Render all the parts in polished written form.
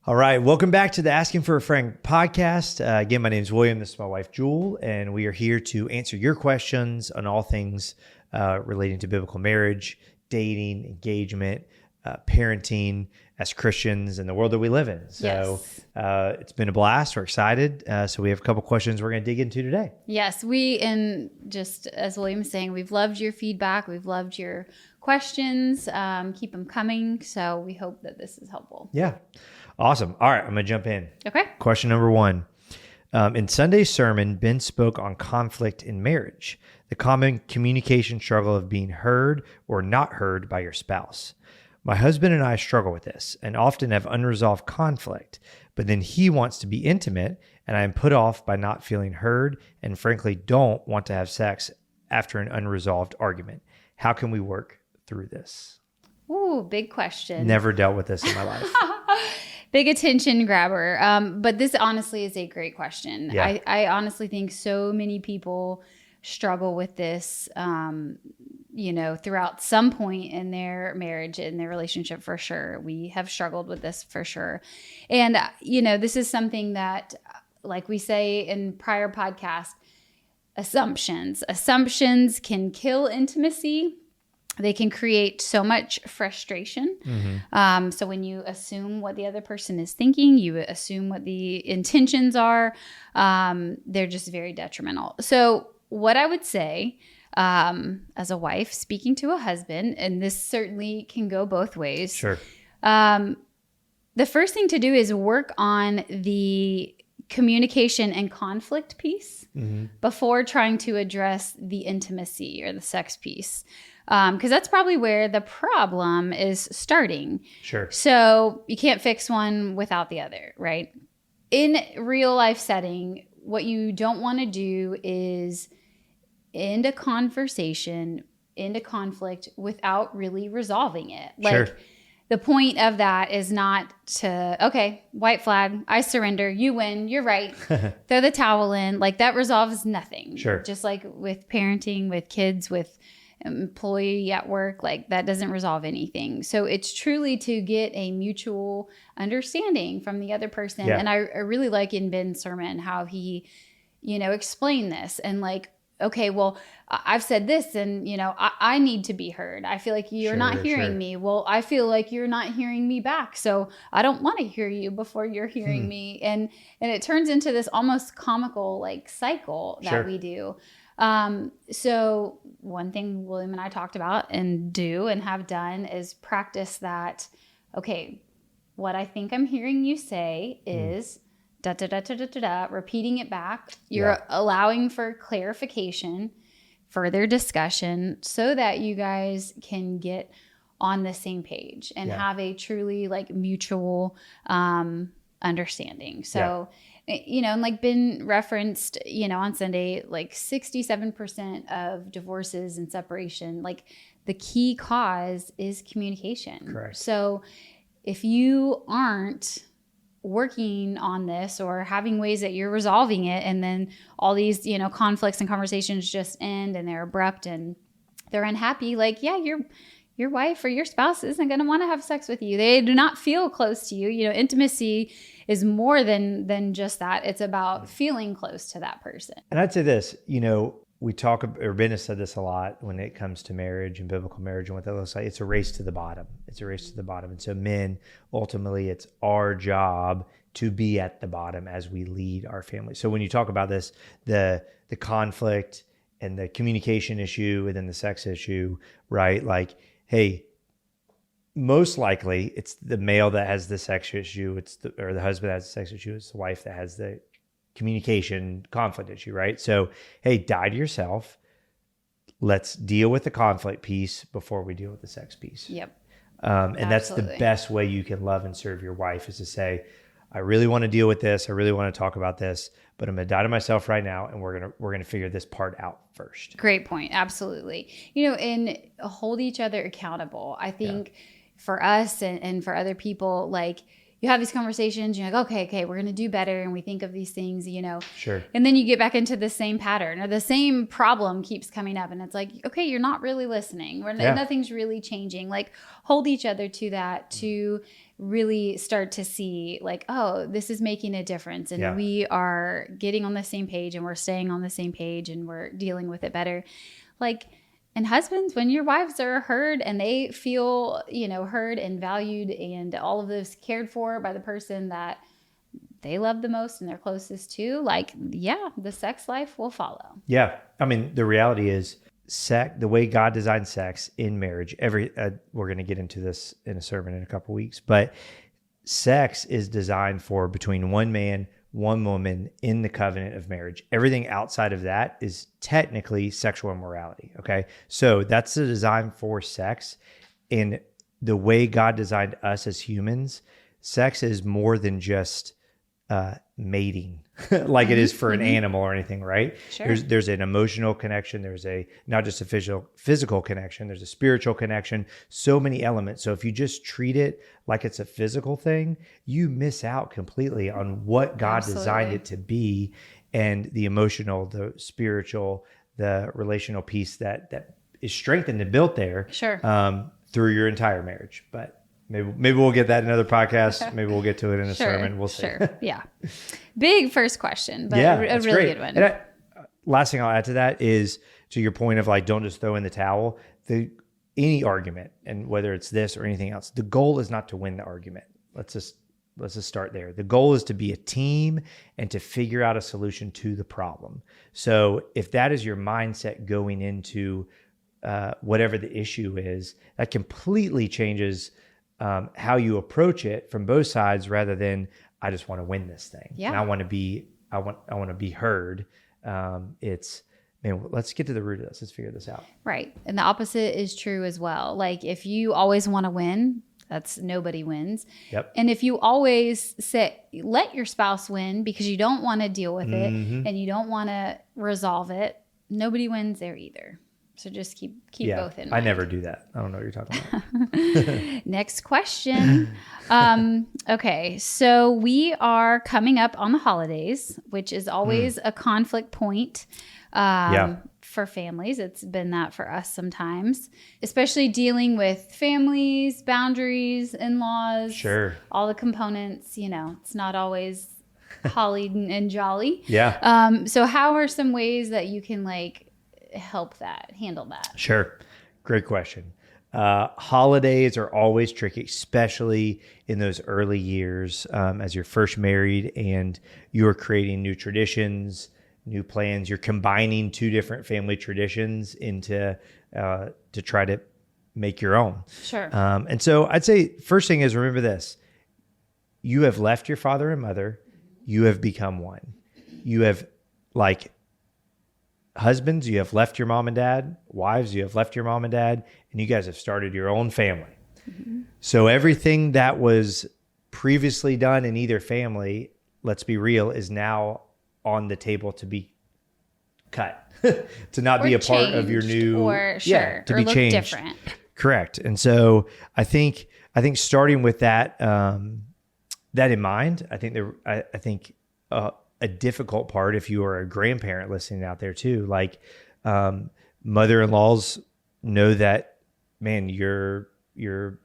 All right. Welcome back to the Asking for a Friend podcast. Again, my name is William. This is my wife, Jul, and we are here to answer your questions on all things relating to biblical marriage, dating, engagement, parenting as Christians in the world that we live in. So it's been a blast. We're excited. So we have a couple questions we're going to dig into today. Yes, and just as William was saying, we've loved your feedback. We've loved your questions. Keep them coming. So we hope that this is helpful. Yeah. Awesome. All right. I'm going to jump in. Okay. Question number one. In Sunday's sermon, Ben spoke on conflict in marriage, the common communication struggle of being heard or not heard by your spouse. My husband and I struggle with this and often have unresolved conflict, but then he wants to be intimate and I am put off by not feeling heard and frankly don't want to have sex after an unresolved argument. How can we work through this? Ooh, big question. Never dealt with this in my life. Big attention grabber. But this honestly is a great question. Yeah. I honestly think so many people struggle with this, throughout some point in their marriage, in their relationship, for sure. We have struggled with this for sure. And, this is something that, like we say in prior podcasts, assumptions can kill intimacy. They can create so much frustration. Mm-hmm. So when you assume what the other person is thinking, you assume what the intentions are, they're just very detrimental. So what I would say, as a wife speaking to a husband, and this certainly can go both ways. Sure. The first thing to do is work on the communication and conflict piece before trying to address the intimacy or the sex piece. Because that's probably where the problem is starting. Sure. So you can't fix one without the other, right? In real life setting, what you don't want to do is end a conversation, end a conflict without really resolving it. Sure. Like the point of that is not to, okay, white flag, I surrender, you win, you're right, throw the towel in. Like that resolves nothing. Sure. Just like with parenting, with kids, with employee at work, like that doesn't resolve anything. So it's truly to get a mutual understanding from the other person. Yeah. And I really like in Ben's sermon how he, explained this and like, okay, well, I've said this and, I need to be heard. I feel like you're not hearing me. Well, I feel like you're not hearing me back. So I don't want to hear you before you're hearing me. And it turns into this almost comical like cycle that we do. So one thing William and I talked about and do and have done is practice that. Okay, what I think I'm hearing you say is da da da da da da da, repeating it back. You're allowing for clarification, further discussion, so that you guys can get on the same page and have a truly like mutual understanding. So. And like Ben referenced, on Sunday, like 67% of divorces and separation, like the key cause is communication. Correct. So if you aren't working on this or having ways that you're resolving it, and then all these, conflicts and conversations just end and they're abrupt and they're unhappy, like, your wife or your spouse isn't going to want to have sex with you. They do not feel close to you. Intimacy is more than just that. It's about feeling close to that person. And I'd say this, we talk, or Ben has said this a lot when it comes to marriage and biblical marriage and what that looks like. It's a race to the bottom. It's a race to the bottom. And so men, ultimately, it's our job to be at the bottom as we lead our family. So when you talk about this, the conflict and the communication issue and then the sex issue, right? Like, hey, most likely it's the male that has the sex issue, or the husband that has the sex issue, it's the wife that has the communication conflict issue, right? So, hey, die to yourself. Let's deal with the conflict piece before we deal with the sex piece. Yep. And that's the best way you can love and serve your wife, is to say, I really want to deal with this. I really want to talk about this, but I'm going to die to myself right now, and we're going to figure this part out first. Great point. Absolutely. And hold each other accountable. I think for us and for other people, like, you have these conversations, you're like, okay, we're going to do better. And we think of these things, Sure. And then you get back into the same pattern, or the same problem keeps coming up. And it's like, okay, you're not really listening. Nothing's really changing. Like, hold each other to that, to really start to see like, oh, this is making a difference. And we are getting on the same page, and we're staying on the same page, and we're dealing with it better. Like, and husbands, when your wives are heard and they feel, heard and valued and all of this cared for by the person that they love the most and they're closest to, like, the sex life will follow. Yeah. I mean, the reality is the way God designed sex in marriage, we're going to get into this in a sermon in a couple weeks, but sex is designed for between one man, one woman in the covenant of marriage. Everything outside of that is technically sexual immorality. Okay. So that's the design for sex. And the way God designed us as humans, sex is more than just mating like it is for an animal or anything, right? Sure. There's an emotional connection. There's not just a physical connection. There's a spiritual connection. So many elements. So if you just treat it like it's a physical thing, you miss out completely on what God designed it to be, and the emotional, the spiritual, the relational piece that is strengthened and built there. Sure. Through your entire marriage. But maybe we'll get that in another podcast. Maybe we'll get to it in a sermon. We'll see. Sure. Yeah. Big first question, but a really great. good one. And last thing I'll add to that is, to your point of like, don't just throw in the towel. Any argument, and whether it's this or anything else, the goal is not to win the argument. Let's just start there. The goal is to be a team and to figure out a solution to the problem. So if that is your mindset going into whatever the issue is, that completely changes how you approach it from both sides, rather than I just want to win this thing. Yeah. And I want to be heard. Let's get to the root of this. Let's figure this out. Right. And the opposite is true as well. Like, if you always want to win, that's nobody wins. Yep. And if you always let your spouse win because you don't want to deal with it and you don't want to resolve it, nobody wins there either. So just keep both in mind. I never do that. I don't know what you're talking about. Next question. Okay. So we are coming up on the holidays, which is always a conflict point for families. It's been that for us sometimes, especially dealing with families, boundaries, in-laws, Sure. all the components. It's not always holly and jolly. Yeah. So how are some ways that you can handle that? Sure. Great question. Holidays are always tricky, especially in those early years, as you're first married and you're creating new traditions, new plans. You're combining two different family traditions into to try to make your own. Sure. And so I'd say first thing is, remember this: you have left your father and mother. You have become one. You have, like, husbands, you have left your mom and dad. Wives, you have left your mom and dad, and you guys have started your own family. Mm-hmm. So everything that was previously done in either family, let's be real, is now on the table to be cut, to not be a part of your new, to be look changed. Different. Correct. And so I think starting with that in mind, I think a difficult part, if you are a grandparent listening out there too, like mother-in-laws know that, man, your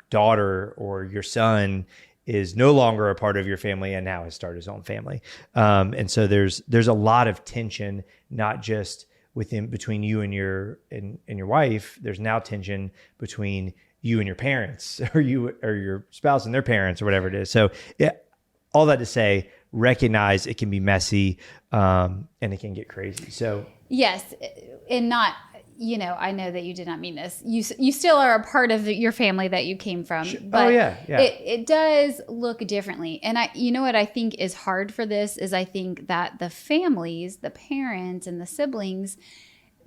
daughter or your son is no longer a part of your family and now has started his own family. And so there's a lot of tension, not just between you and your wife. There's now tension between you and your parents, or you or your spouse and their parents, or whatever it is. So all that to say, recognize it can be messy, and it can get crazy. So yes, and not, I know that you did not mean this. You still are a part of your family that you came from. But it does look differently. And what I think is hard for this is, I think that the families, the parents and the siblings,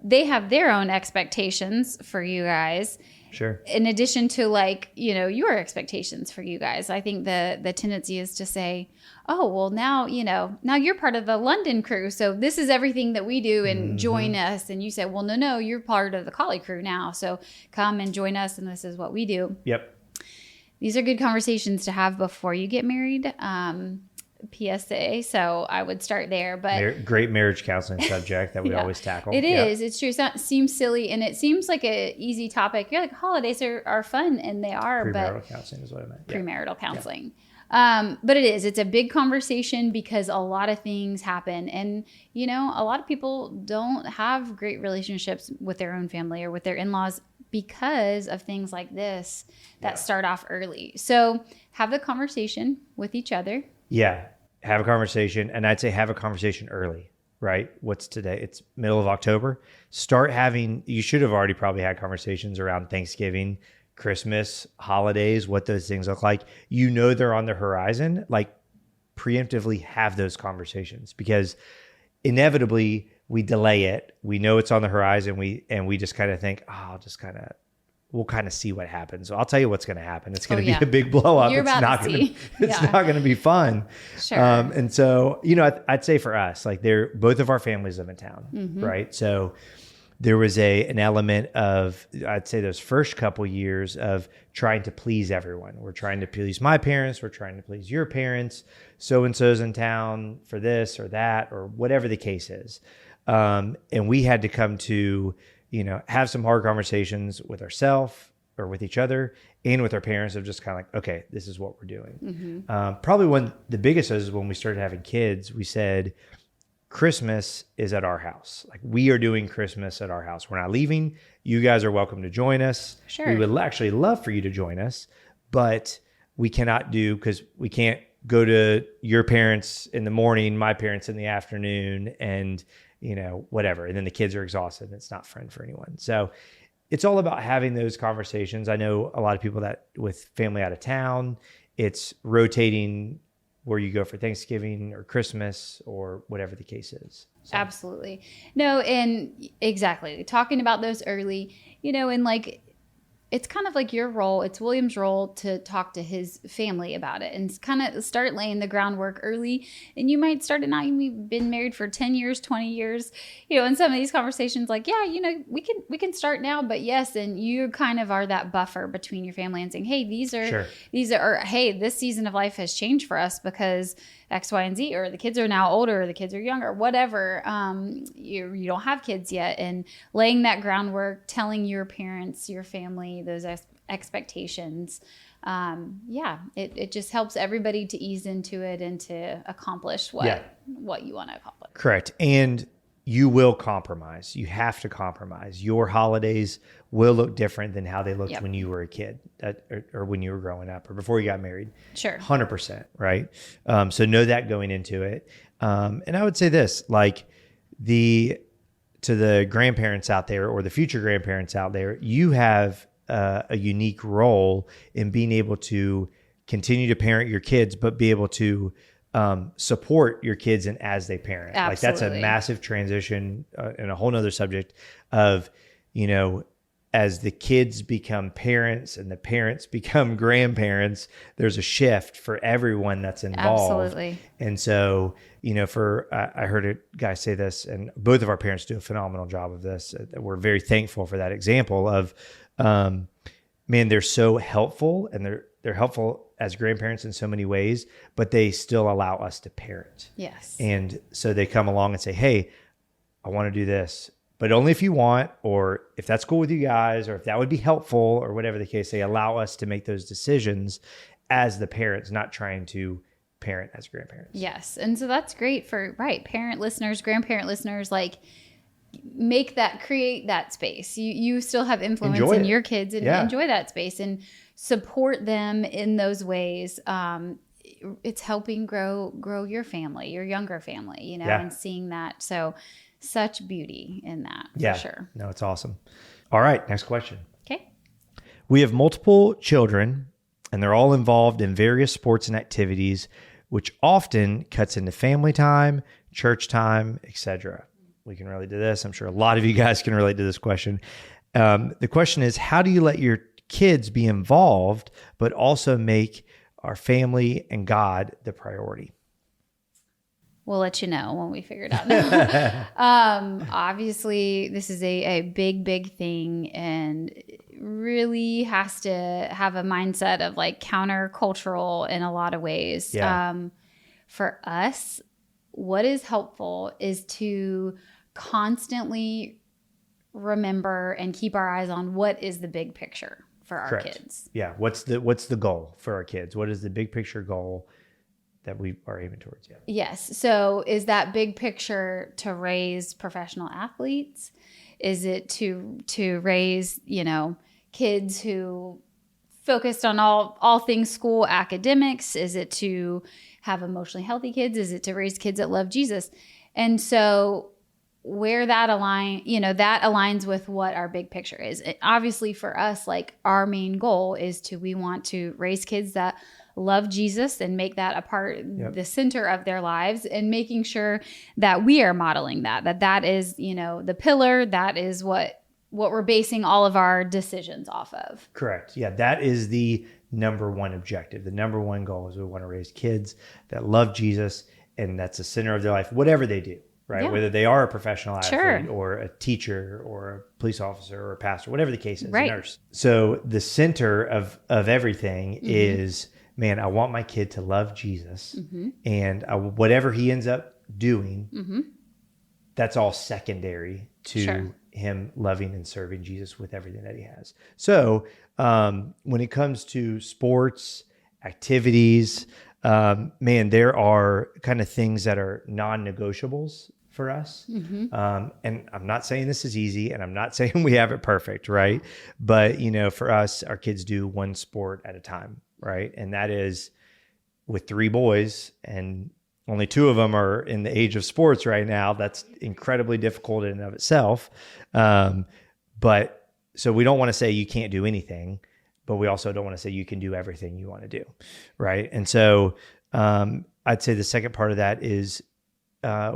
they have their own expectations for you guys. Sure. In addition to your expectations for you guys. I think the tendency is to say, oh, well, now you're part of the London crew. So this is everything that we do, and join us. And you say, well, no, you're part of the Colle crew now. So come and join us. And this is what we do. Yep. these are good conversations to have before you get married. PSA. So I would start there, but great marriage counseling subject that we always tackle. It is. It's true. It seems silly and it seems like an easy topic. You're like, holidays are fun, and they are, premarital counseling is what I meant. Premarital counseling. But it's a big conversation because a lot of things happen. And, a lot of people don't have great relationships with their own family or with their in-laws because of things like this that start off early. So have the conversation with each other. Yeah. Have a conversation. And I'd say have a conversation early, right? What's today? It's middle of October. You should have already probably had conversations around Thanksgiving, Christmas, holidays, what those things look like. They're on the horizon. Like, preemptively have those conversations, because inevitably we delay it. We know it's on the horizon. We just kind of think, we'll kind of see what happens. So I'll tell you what's going to happen. It's going to be a big blow up. It's not going to be fun. Sure. And so, I'd say for us, like, both of our families live in town, right? So there was an element of, I'd say, those first couple years of trying to please everyone. We're trying to please my parents. We're trying to please your parents. So-and-so's in town for this or that, or whatever the case is. And we had to come to, have some hard conversations with ourselves or with each other and with our parents of just kind of like, okay, this is what we're doing. Probably one, the biggest is when we started having kids, we said, Christmas is at our house. Like, we are doing Christmas at our house. We're not leaving. You guys are welcome to join us. Sure. We would actually love for you to join us, but we cannot because we can't go to your parents in the morning, my parents in the afternoon, and whatever. And then the kids are exhausted and it's not fun for anyone. So it's all about having those conversations. I know a lot of people that with family out of town, it's rotating where you go for Thanksgiving or Christmas or whatever the case is. So. Absolutely. No, and exactly. Talking about those early, and like, it's kind of like your role. It's William's role to talk to his family about it and kind of start laying the groundwork early. And you might start it now. You've been married for 10 years, 20 years, in some of these conversations, like, we can start now, but yes. And you kind of are that buffer between your family and saying, hey, hey, this season of life has changed for us because X, Y, and Z, or the kids are now older, or the kids are younger, whatever. You don't have kids yet, and laying that groundwork, telling your parents, your family, those expectations. It just helps everybody to ease into it and to accomplish what you want to accomplish. Correct. And you will compromise. You have to compromise. Your holidays will look different than how they looked when you were a kid or when you were growing up or before you got married. Sure. 100%. Right. So know that going into it. And I would say this, like, to the grandparents out there or the future grandparents out there, you have a unique role in being able to continue to parent your kids, but be able to support your kids and as they parent. Absolutely. Like, that's a massive transition and a whole nother subject of, as the kids become parents and the parents become grandparents, there's a shift for everyone that's involved. Absolutely. And so, I heard a guy say this, and both of our parents do a phenomenal job of this. We're very thankful for that example of, they're so helpful, and they're helpful as grandparents in so many ways, but they still allow us to parent. Yes. And so they come along and say, hey, I want to do this, but only if you want, or if that's cool with you guys, or if that would be helpful, or whatever the case. They allow us to make those decisions as the parents, not trying to parent as grandparents. Yes. And so that's great for, parent listeners, grandparent listeners, like, create that space. You still have influence in your kids, and enjoy that space and support them in those ways. It's helping grow your family, your younger family, and seeing that. So such beauty in that, for sure. No, it's awesome. All right. Next question. Okay. We have multiple children, and they're all involved in various sports and activities, which often cuts into family time, church time, etc. We can relate to this. I'm sure a lot of you guys can relate to this question. The question is, how do you let your kids be involved, but also make our family and God the priority? We'll let you know when we figure it out. Obviously, this is a big, big thing. And really has to have a mindset of like countercultural in a lot of ways. Yeah. For us, what is helpful is to constantly remember and keep our eyes on what is the big picture for our Correct. kids. Yeah. What's the goal for our kids? What is the big picture goal that we are aiming towards? Yeah. Yes. So is that big picture to raise professional athletes? Is it to raise, kids who focused on all things school academics? Is it to have emotionally healthy kids? Is it to raise kids that love Jesus? And so where that aligns with what our big picture is. Obviously for us, like our main goal is we want to raise kids that love Jesus and make that a part, the center of their lives, and making sure that we are modeling that is, the pillar, that is what we're basing all of our decisions off of. Correct. Yeah. That is the number one objective. The number one goal is we want to raise kids that love Jesus, and that's the center of their life, whatever they do, right? Yeah. Whether they are a professional athlete or a teacher or a police officer or a pastor, whatever the case is, right. A nurse. So the center of everything is, man, I want my kid to love Jesus, and whatever he ends up doing, that's all secondary to him loving and serving Jesus with everything that he has. So when it comes to sports, activities, man, there are kind of things that are non-negotiables for us. And I'm not saying this is easy, and I'm not saying we have it perfect, right? But, for us, our kids do one sport at a time, right? And that is with 3 boys, and only 2 of them are in the age of sports right now. That's incredibly difficult in and of itself. But so we don't want to say you can't do anything, but we also don't want to say you can do everything you want to do, right? And so I'd say the second part of that is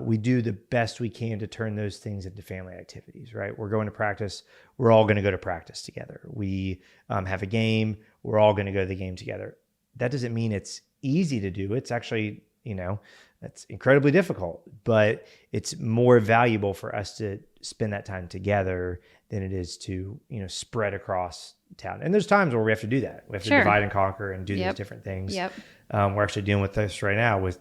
we do the best we can to turn those things into family activities, right? We're going to practice. We're all going to go to practice together. We have a game. We're all going to go to the game together. That doesn't mean it's easy to do. It's actually, that's incredibly difficult, but it's more valuable for us to spend that time together than it is to, spread across town. And there's times where we have to do that. We have to divide and conquer and do these different things. We're actually dealing with this right now with,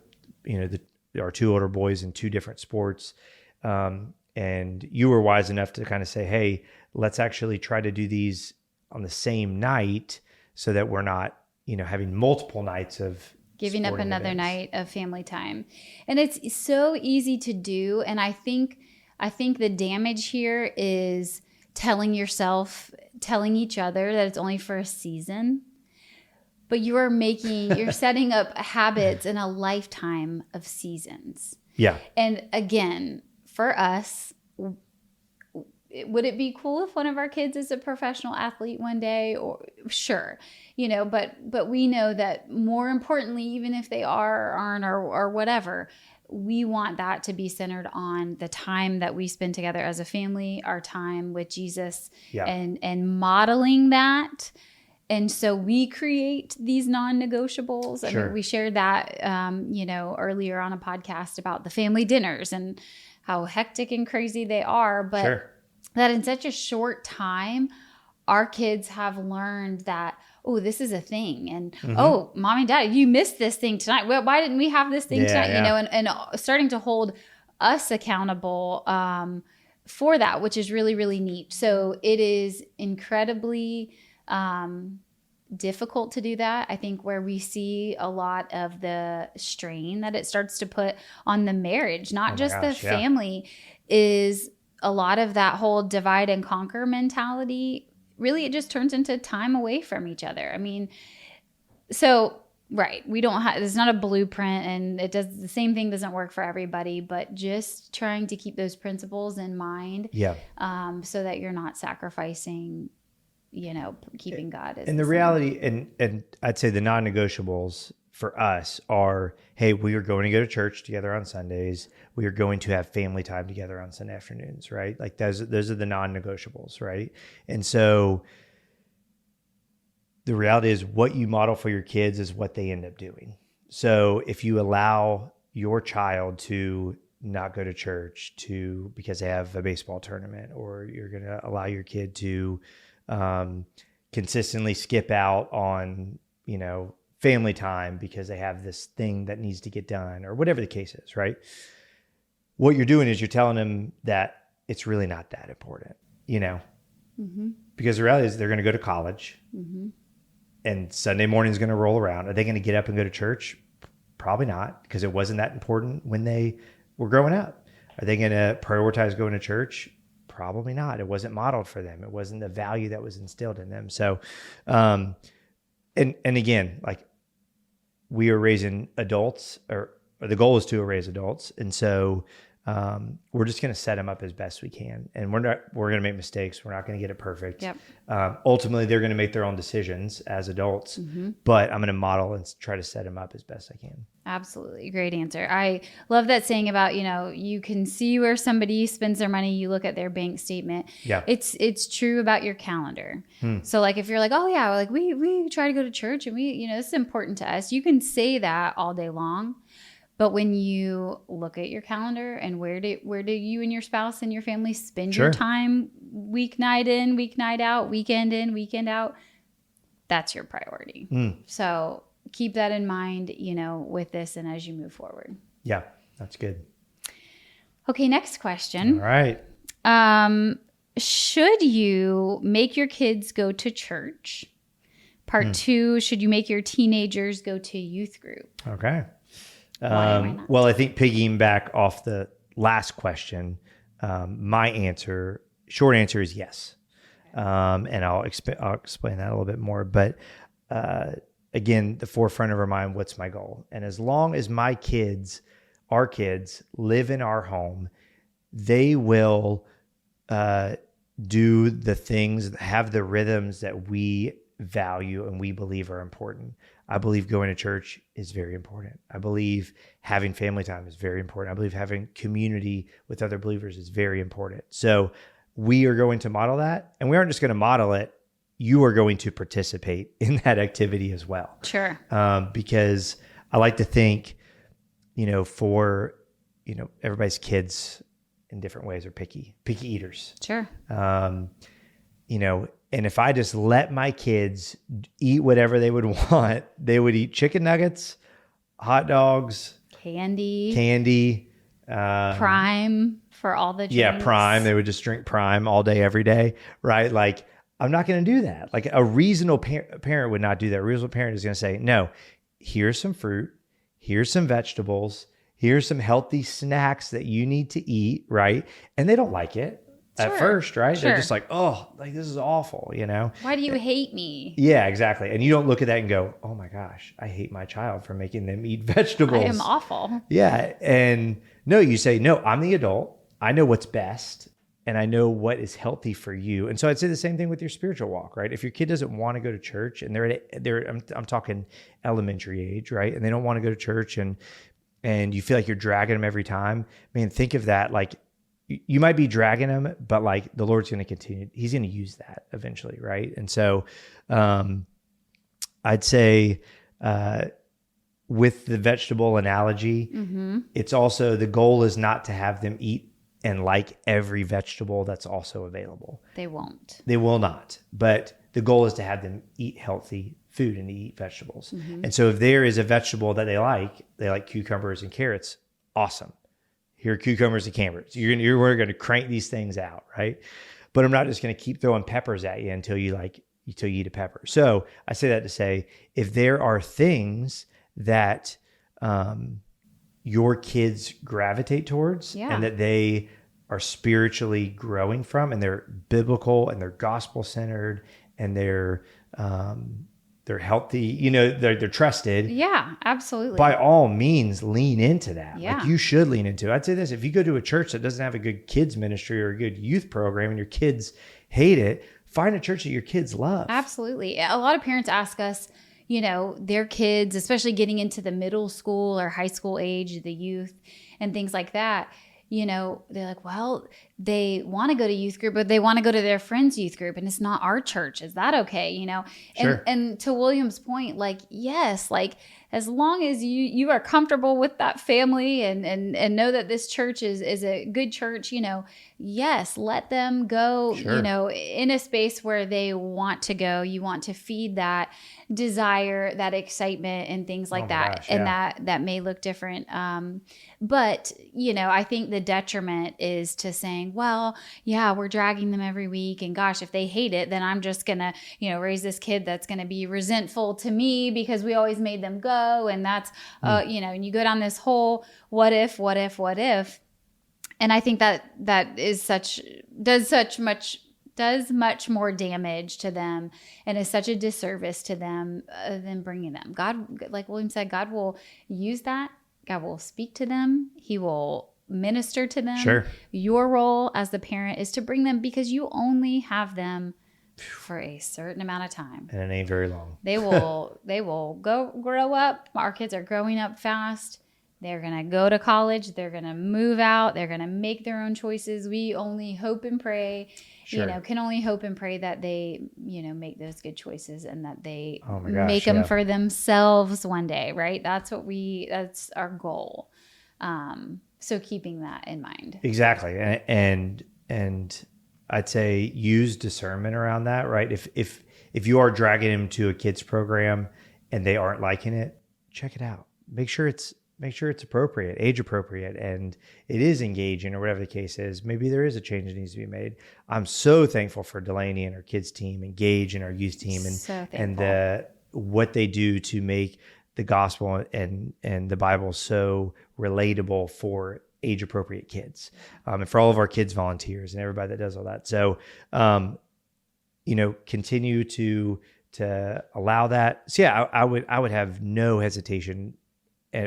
our 2 older boys in 2 different sports. And you were wise enough to kind of say, hey, let's actually try to do these on the same night so that we're not, having multiple nights of giving up another night of family time. And it's so easy to do. And I think the damage here is telling each other that it's only for a season, but you're setting up habits in a lifetime of seasons. Yeah. And again, for us, would it be cool if one of our kids is a professional athlete one day? Or sure, but we know that more importantly, even if they are or aren't or whatever, we want that to be centered on the time that we spend together as a family, our time with Jesus, and modeling that. And so we create these non-negotiables. I mean, we shared that, earlier on a podcast about the family dinners and how hectic and crazy they are. But that in such a short time, our kids have learned that, oh, this is a thing. And, oh, mom and dad, you missed this thing tonight. Well, why didn't we have this thing tonight? And starting to hold us accountable for that, which is really, really neat. So it is incredibly difficult to do that. I think where we see a lot of the strain that it starts to put on the marriage, not just the family, is a lot of that whole divide and conquer mentality. Really, it just turns into time away from each other. I mean, we don't have, it's not a blueprint, and it does the same thing doesn't work for everybody, but just trying to keep those principles in mind. So that you're not sacrificing, keeping God as the reality. And I'd say the non-negotiables for us are, hey, we are going to go to church together on Sundays. We are going to have family time together on Sunday afternoons, right? Like those are the non-negotiables, right? And so the reality is what you model for your kids is what they end up doing. So if you allow your child to not go to church because they have a baseball tournament, or you're going to allow your kid to consistently skip out on, family time because they have this thing that needs to get done or whatever the case is, right? What you're doing is you're telling them that it's really not that important, because the reality is they're going to go to college and Sunday morning is going to roll around. Are they going to get up and go to church? Probably not, because it wasn't that important when they were growing up. Are they going to prioritize going to church? Probably not. It wasn't modeled for them. It wasn't the value that was instilled in them. So, and again, like, we are raising adults, or the goal is to raise adults. And so we're just going to set them up as best we can. And we're going to make mistakes. We're not going to get it perfect. Yep. Ultimately, they're going to make their own decisions as adults, but I'm going to model and try to set them up as best I can. Absolutely. Great answer. I love that saying about, you can see where somebody spends their money. You look at their bank statement. Yeah. It's true about your calendar. So like, if you're like, oh yeah, like we try to go to church and we, this is important to us. You can say that all day long. But when you look at your calendar and where do you and your spouse and your family spend your time, weeknight in, weeknight out, weekend in, weekend out, that's your priority. So keep that in mind, with this and as you move forward. Yeah, that's good. Okay, next question. All right. Should you make your kids go to church? Part 2, should you make your teenagers go to youth group? Okay. Why not? Well, I think piggying off the last question, my short answer is yes. And I'll explain that a little bit more. But again, the forefront of our mind, what's my goal? And as long as our kids live in our home, they will do the things, have the rhythms that we value and we believe are important. I believe going to church is very important. I believe having family time is very important. I believe having community with other believers is very important. So we are going to model that, and we aren't just going to model it. You are going to participate in that activity as well. Sure. Because I like to think, for, everybody's kids in different ways are picky eaters. Sure. And if I just let my kids eat whatever they would want, they would eat chicken nuggets, hot dogs, candy, Prime for all the drinks. Yeah, Prime. They would just drink Prime all day, every day, right? Like, I'm not going to do that. Like, a reasonable parent would not do that. A reasonable parent is going to say, no, here's some fruit, here's some vegetables, here's some healthy snacks that you need to eat, right? And they don't like it. At first, right? Sure. They're just like, oh, like, this is awful, Why do you hate me? Yeah, exactly. And you don't look at that and go, oh my gosh, I hate my child for making them eat vegetables. I am awful. Yeah. And no, you say, no, I'm the adult. I know what's best and I know what is healthy for you. And so I'd say the same thing with your spiritual walk, right? If your kid doesn't want to go to church and I'm talking elementary age, right? And they don't want to go to church and you feel like you're dragging them every time, man, think of that like, you might be dragging him, but like the Lord's going to continue. He's going to use that eventually. Right. And so, I'd say, with the vegetable analogy, it's also, the goal is not to have them eat and like every vegetable that's also available. They won't. They will not. But the goal is to have them eat healthy food and eat vegetables. And so if there is a vegetable that they like cucumbers and carrots, awesome. Here are cucumbers and carrots. We're going to crank these things out, right? But I'm not just going to keep throwing peppers at you until you eat a pepper. So I say that to say, if there are things that your kids gravitate towards and that they are spiritually growing from, and they're biblical and they're gospel centered and they're healthy, they're trusted. Yeah, absolutely. By all means, lean into that. Yeah. Like, you should lean into it. I'd say this, if you go to a church that doesn't have a good kids ministry or a good youth program and your kids hate it, find a church that your kids love. Absolutely. A lot of parents ask us, their kids, especially getting into the middle school or high school age, the youth and things like that, they're like, well, they want to go to youth group, but they want to go to their friend's youth group and it's not our church. Is that okay? You know? Sure. And to William's point, like, yes, like as long as you are comfortable with that family and know that this church is a good church, you know, yes, let them go, Sure. you know, in a space where they want to go. You want to feed that desire, that excitement and things like that. Gosh, and yeah. that may look different. But, you know, I think the detriment is to saying, well, yeah, we're dragging them every week. And gosh, if they hate it, then I'm just going to, you know, raise this kid that's going to be resentful to me because we always made them go. And that's, you know, and you go down this whole what if. And I think that is does much more damage to them and is such a disservice to them than bringing them. God, like William said, God will use that. God will speak to them. He will minister to them. Sure. Your role as the parent is to bring them because you only have them for a certain amount of time. And it ain't very long. They will grow up. Our kids are growing up fast. They're going to go to college. They're going to move out. They're going to make their own choices. We only hope and pray, Sure. you know, can only hope and pray that they, you know, make those good choices and that they Oh my gosh, make them yeah. for themselves one day, right? That's our goal. So keeping that in mind. Exactly. And I'd say use discernment around that, right? If you are dragging them to a kids program and they aren't liking it, check it out. Make sure it's appropriate, age appropriate, and it is engaging or whatever the case is. Maybe there is a change that needs to be made. I'm so thankful for Delaney and our kids team, Engage and our youth team, and what they do to make the gospel and the Bible so relatable for age appropriate kids, and for all of our kids volunteers and everybody that does all that. So, you know, continue to allow that. So yeah, I would have no hesitation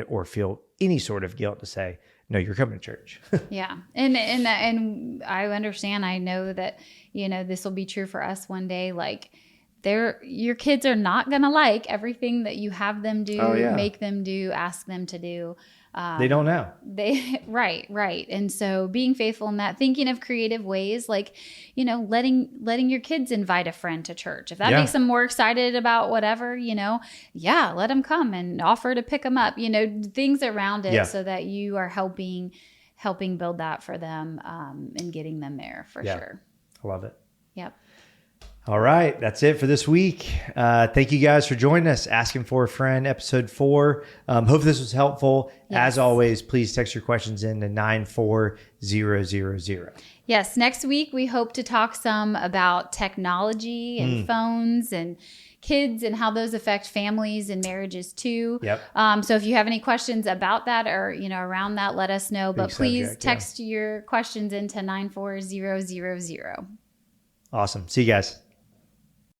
or feel any sort of guilt to say, no, you're coming to church. Yeah. And I understand. I know that, you know, this will be true for us one day. Like your kids are not going to like everything that you have them do, make them do, ask them to do. They don't know. Right. And so being faithful in that, thinking of creative ways, like, you know, letting your kids invite a friend to church. If that makes them more excited about whatever, you know, let them come and offer to pick them up, you know, things around it so that you are helping build that for them, and getting them there for sure. I love it. Yep. All right. That's it for this week. Thank you guys for joining us. Asking for a Friend, episode 4. Hope this was helpful. Yes. As always, please text your questions in to 94000. Yes. Next week, we hope to talk some about technology and phones and kids and how those affect families and marriages too. Yep. So if you have any questions about that or, you know, around that, let us know. But please text your questions into 94000. Awesome. See you guys.